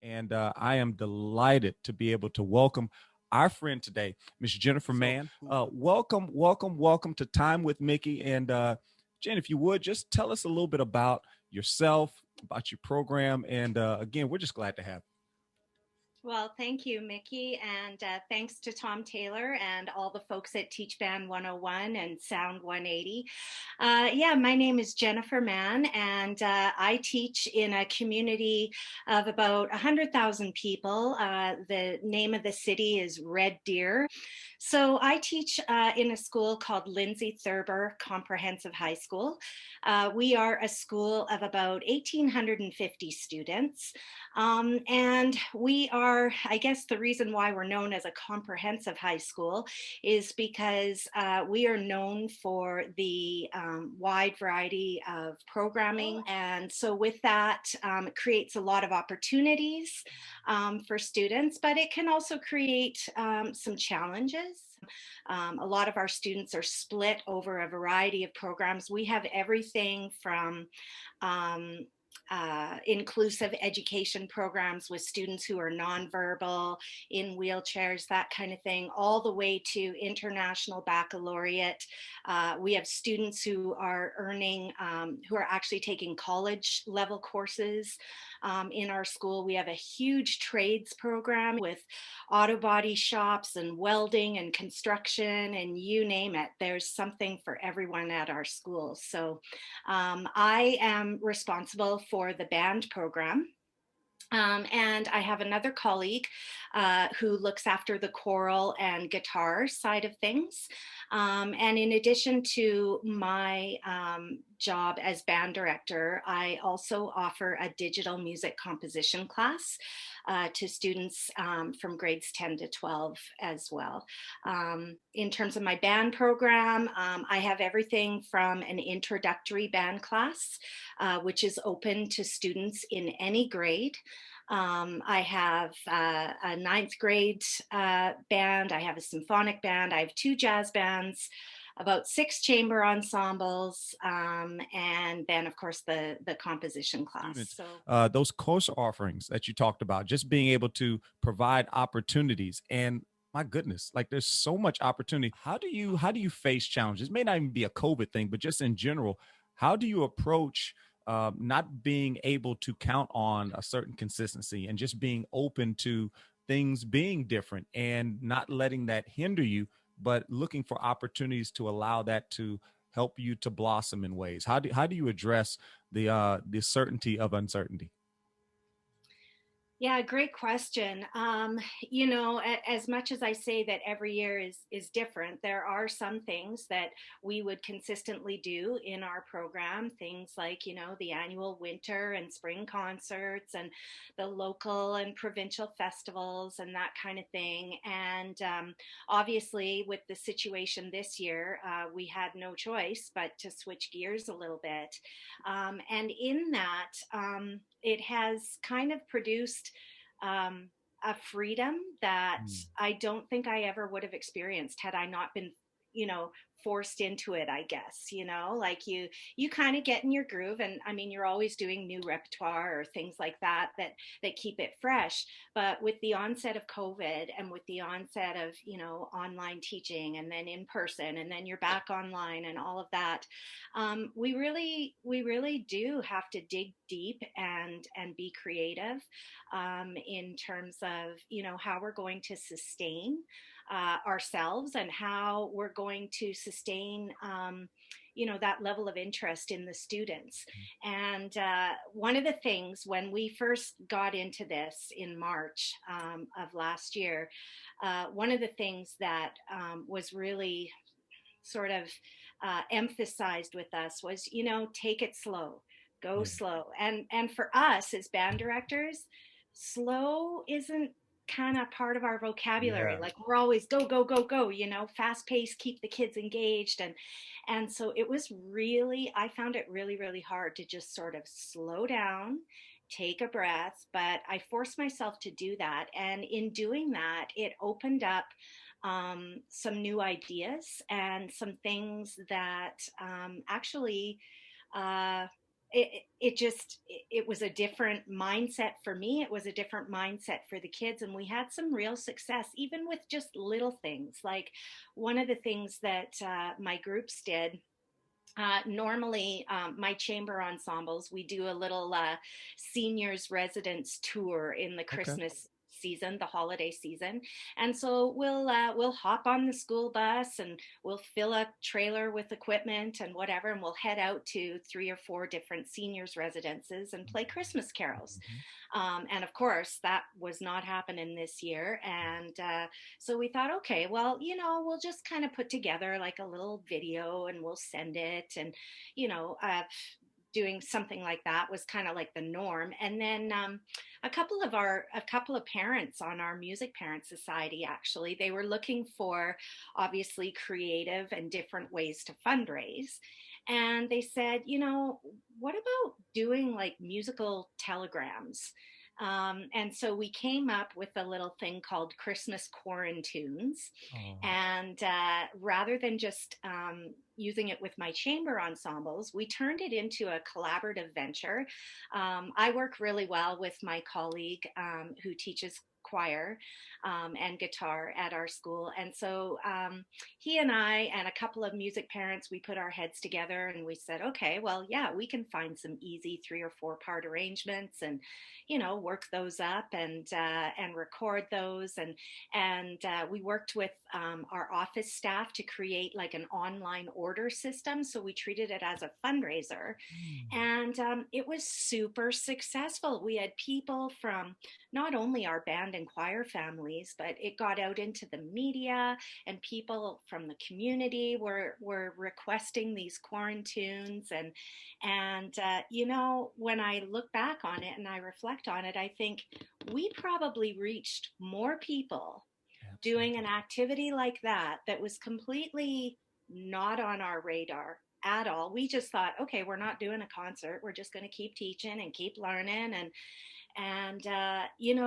And I am delighted to be able to welcome our friend today, Miss Jennifer Mann. Welcome, welcome, welcome to Time with Mickey. And Jen, if you would, just tell us a little bit about yourself, about your program. And again, we're just glad to have Well, thank you, Mickey, and thanks to Tom Taylor and all the folks at Teach Band 101 and Sound 180. Yeah, my name is Jennifer Mann, and I teach in a community of about 100,000 people. The name of the city is Red Deer. So I teach in a school called Lindsay Thurber Comprehensive High School. We are a school of about 1,850 students. And we are, I guess, the reason why we're known as a comprehensive high school is because we are known for the wide variety of programming. And so, with that, it creates a lot of opportunities for students, but it can also create some challenges. A lot of our students are split over a variety of programs. We have everything from um, inclusive education programs with students who are nonverbal, in wheelchairs, that kind of thing, all the way to international baccalaureate. We have students who are who are actually taking college level courses in our school. We have a huge trades program with auto body shops and welding and construction and you name it. There's something for everyone at our school. So I am responsible for the band program. And I have another colleague who looks after the choral and guitar side of things. And in addition to my job as band director, I also offer a digital music composition class to students from grades 10 to 12 as well. In terms of my band program, I have everything from an introductory band class, which is open to students in any grade. I have a ninth grade band, I have a symphonic band, I have two jazz bands, about six chamber ensembles, and then, of course, the composition class. students. So, Those course offerings that you talked about, just being able to provide opportunities and my goodness, like there's so much opportunity. How do you face challenges? It may not even be a COVID thing, but just in general, how do you approach not being able to count on a certain consistency and just being open to things being different and not letting that hinder you, but looking for opportunities to allow that to help you to blossom in ways? How do you address the certainty of uncertainty? yeah, great question. As much as I say that every year is different, there are some things that we would consistently do in our program. Things like the annual winter and spring concerts, and the local and provincial festivals, and that kind of thing. And obviously, with the situation this year, we had no choice but to switch gears a little bit. And in that, it has kind of produced um, a freedom that Mm. I don't think I ever would have experienced had I not been, you know, forced into it, I guess. Like you kind of get in your groove, and I mean, you're always doing new repertoire or things like that keep it fresh. But with the onset of COVID and with the onset of online teaching, and then in person, and then you're back online and all of that, we really do have to dig deep and be creative in terms of how we're going to sustain ourselves, and how we're going to sustain that level of interest in the students. And one of the things, when we first got into this in March of last year, one of the things that was really sort of emphasized with us was, take it slow, go Yeah. slow. And for us as band directors, slow isn't kind of part of our vocabulary. Yeah. Like, we're always go, go, go, go, fast pace, keep the kids engaged. And so it was really, I found it really, really hard to just sort of slow down, take a breath. But I forced myself to do that. And in doing that, it opened up some new ideas and some things that actually uh, it just it was a different mindset for me. It was a different mindset for the kids, and we had some real success even with just little things. Like one of the things that my groups did, normally, my chamber ensembles, we do a little seniors residence tour in the Okay. Christmas season, the holiday season. And so we'll hop on the school bus and we'll fill a trailer with equipment and whatever, and we'll head out to 3 or 4 different seniors residences and play Christmas carols. Mhm. And of course, that was not happening this year. And so we thought, okay, well, we'll just kind of put together like a little video and we'll send it. And, you know, uh, doing something like that was kind of like the norm. And then a couple of parents on our music parent society, actually, they were looking for obviously creative and different ways to fundraise. And they said, what about doing like musical telegrams? And so we came up with a little thing called Christmas Quarantunes. Oh, And rather than just using it with my chamber ensembles, we turned it into a collaborative venture. I work really well with my colleague who teaches choir and guitar at our school. And so he and I and a couple of music parents, we put our heads together and we said, okay, well, yeah, we can find some easy 3 or 4 part arrangements and, work those up and record those. And we worked with our office staff to create like an online order system. So we treated it as a fundraiser. mm, And it was super successful. We had people from not only our band and choir families, but it got out into the media, and people from the community were requesting these quarantunes. And when I look back on it and I reflect on it, I think we probably reached more people doing an absolutely. activity like that that was completely not on our radar at all. We just thought, okay, we're not doing a concert. We're just going to keep teaching and keep learning. And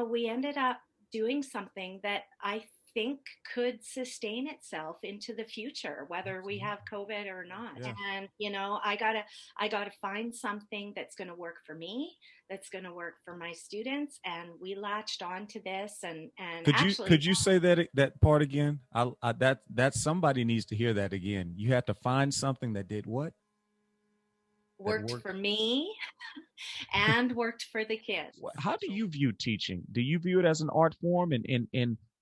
we ended up doing something that I think could sustain itself into the future, whether we have Absolutely. COVID or not. Yeah. And I gotta find something that's going to work for me, that's going to work for my students. And we latched on to this, and Could you actually could you say that part again? That somebody needs to hear that again. You had to find something that did what? That worked worked. for me and worked for the kids. How do you view teaching? Do you view it as an art form,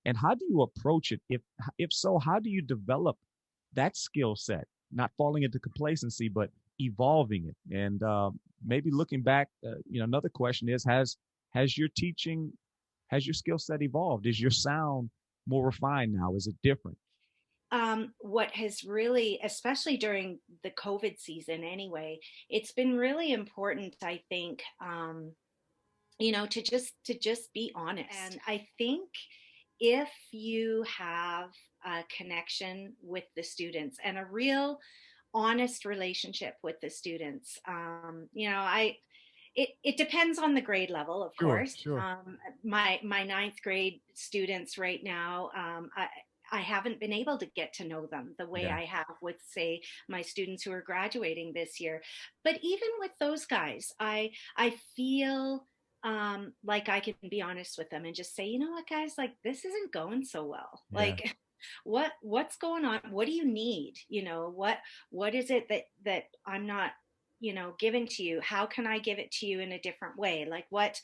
and how do you approach it? If so, how do you develop that skill set, not falling into complacency, but evolving it? And maybe looking back, another question is: has your teaching, has your skill set evolved? Is your sound more refined now? Is it different? What has really, especially during the COVID season anyway, it's been really important, I think, to just be honest. And I think if you have a connection with the students and a real honest relationship with the students, it depends on the grade level, of Sure, course. sure. My ninth grade students right now, I haven't been able to get to know them the way Yeah. I have with, say, my students who are graduating this year. But even with those guys, I feel like I can be honest with them and just say, you know what, guys, like this isn't going so well. Yeah. Like, what's going on? What do you need? What is it that I'm not giving to you? How can I give it to you in a different way? Like what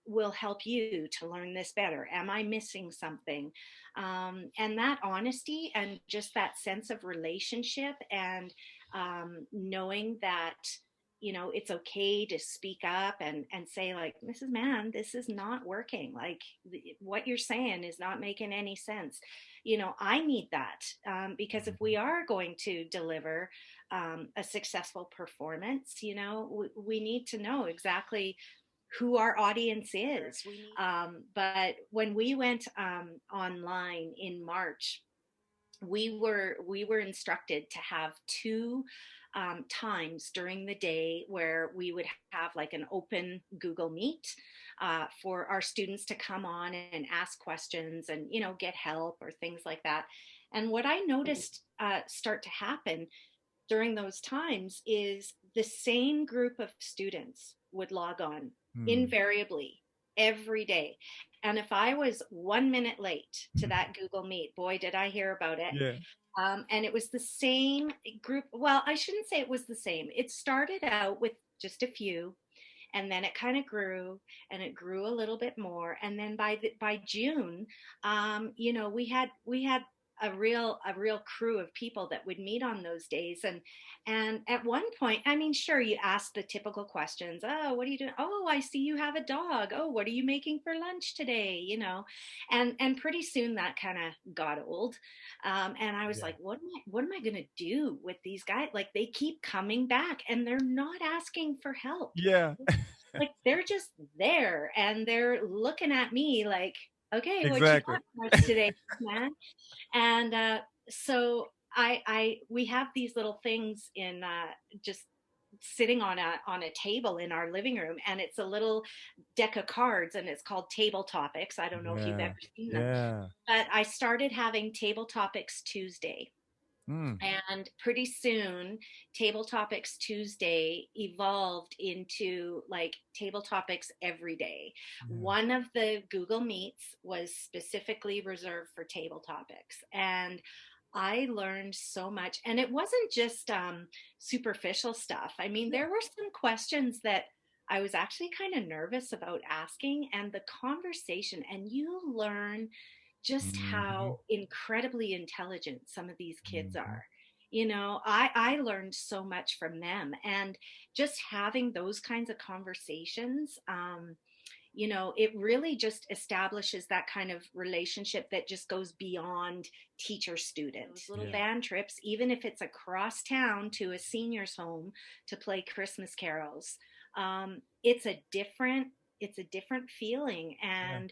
will help you to learn this better? Am I missing something? And that honesty and just that sense of relationship, and knowing that it's okay to speak up and say, like, Mrs. Mann, this is not working. Like, what you're saying is not making any sense. I need that, because if we Mhm. are going to deliver a successful performance, we need to know exactly who our audience is. But when we went online in March, we were instructed to have two times during the day where we would have like an open Google Meet for our students to come on and ask questions and get help or things like that. And what I noticed start to happen during those times is the same group of students would log on Hmm. invariably every day. And if I was 1 minute late to that Google Meet, boy, did I hear about it. Yeah. And it was the same group. Well, I shouldn't say it was the same. It started out with just a few, and then it kind of grew, and it grew a little bit more, and then by June, we had a real crew of people that would meet on those days. And at one point, I mean, sure, you ask the typical questions. Oh, what are you doing? Oh, I see you have a dog. Oh, what are you making for lunch today? And pretty soon that kind of got old. And I was Yeah. like, what am I going to do with these guys? Like, they keep coming back and they're not asking for help. Yeah. Like, they're just there and they're looking at me like, okay, what you Exactly. got for us today, man? And so we have these little things in just sitting on a table in our living room, and it's a little deck of cards, and it's called Table Topics. I don't know if you've Yeah. ever seen them, Yeah. but I started having Table Topics Tuesday. Mm. And pretty soon, Table Topics Tuesday evolved into like Table Topics every day. Yeah. One of the Google Meets was specifically reserved for Table Topics. And I learned so much. And it wasn't just superficial stuff. I mean, Yeah. there were some questions that I was actually kind of nervous about asking, and the conversation, and you learn just Hmm. how incredibly intelligent some of these kids Hmm. are. I learned so much from them, and just having those kinds of conversations, it really just establishes that kind of relationship that just goes beyond teacher student. Those little Yeah. band trips, even if it's across town to a senior's home to play Christmas carols, it's a different feeling. Yeah.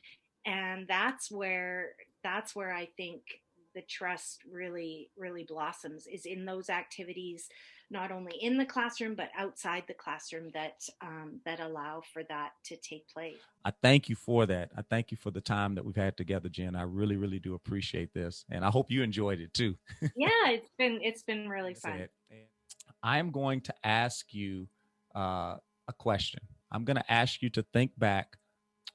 And that's where I think the trust really really blossoms, is in those activities, not only in the classroom but outside the classroom, that allow for that to take place. I thank you for that. I thank you for the time that we've had together, Jen. I really, really do appreciate this. And I hope you enjoyed it too. Yeah, it's been really That's fun. it. And I am going to ask you a question. I'm going to ask you to think back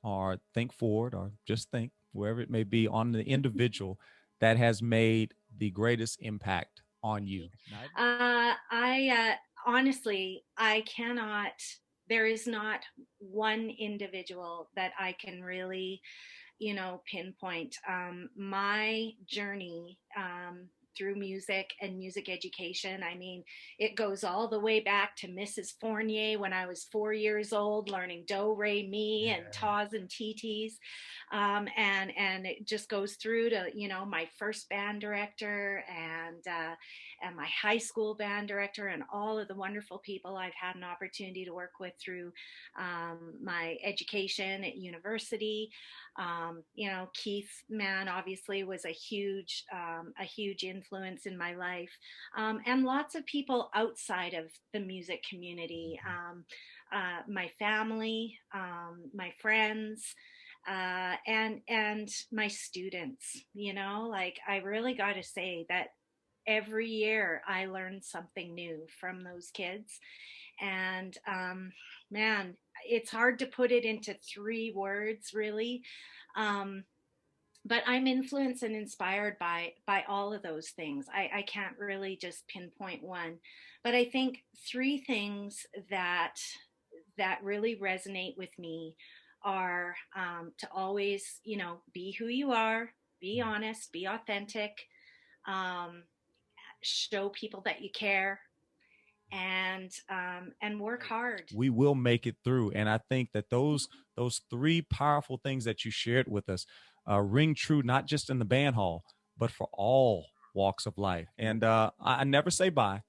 or think forward or just think, wherever it may be, on the individual that has made the greatest impact on you. I honestly, I cannot. There is not one individual that I can really, pinpoint. My journey through music and music education, I mean, it goes all the way back to Mrs. Fournier when I was 4 years old, learning do, re, mi, and Yeah. tas and titis. And it just goes through to, my first band director, and my high school band director, and all of the wonderful people I've had an opportunity to work with through my education at university. Keith Mann obviously was a huge influence in my life, and lots of people outside of the music community, my family, my friends, and my students. Like, I really got to say that every year I learned something new from those kids. And man, it's hard to put it into 3 words, really. Um, but I'm influenced and inspired by all of those things. I can't really just pinpoint one, but I think 3 things that really resonate with me are, to always, be who you are, be honest, be authentic, um, show people that you care, and work hard. We will make it through. And I think that those three powerful things that you shared with us ring true, not just in the band hall, but for all walks of life. And I never say bye.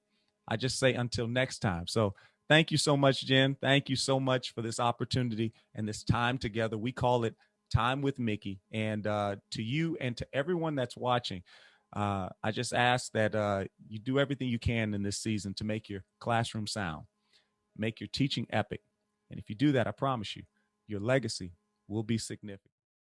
I just say until next time. So thank you so much, Jen. Thank you so much for this opportunity and this time together. We call it Time with Mickey. And to you and to everyone that's watching, I just ask that you do everything you can in this season to make your classroom sound, make your teaching epic. And if you do that, I promise you, your legacy will be significant.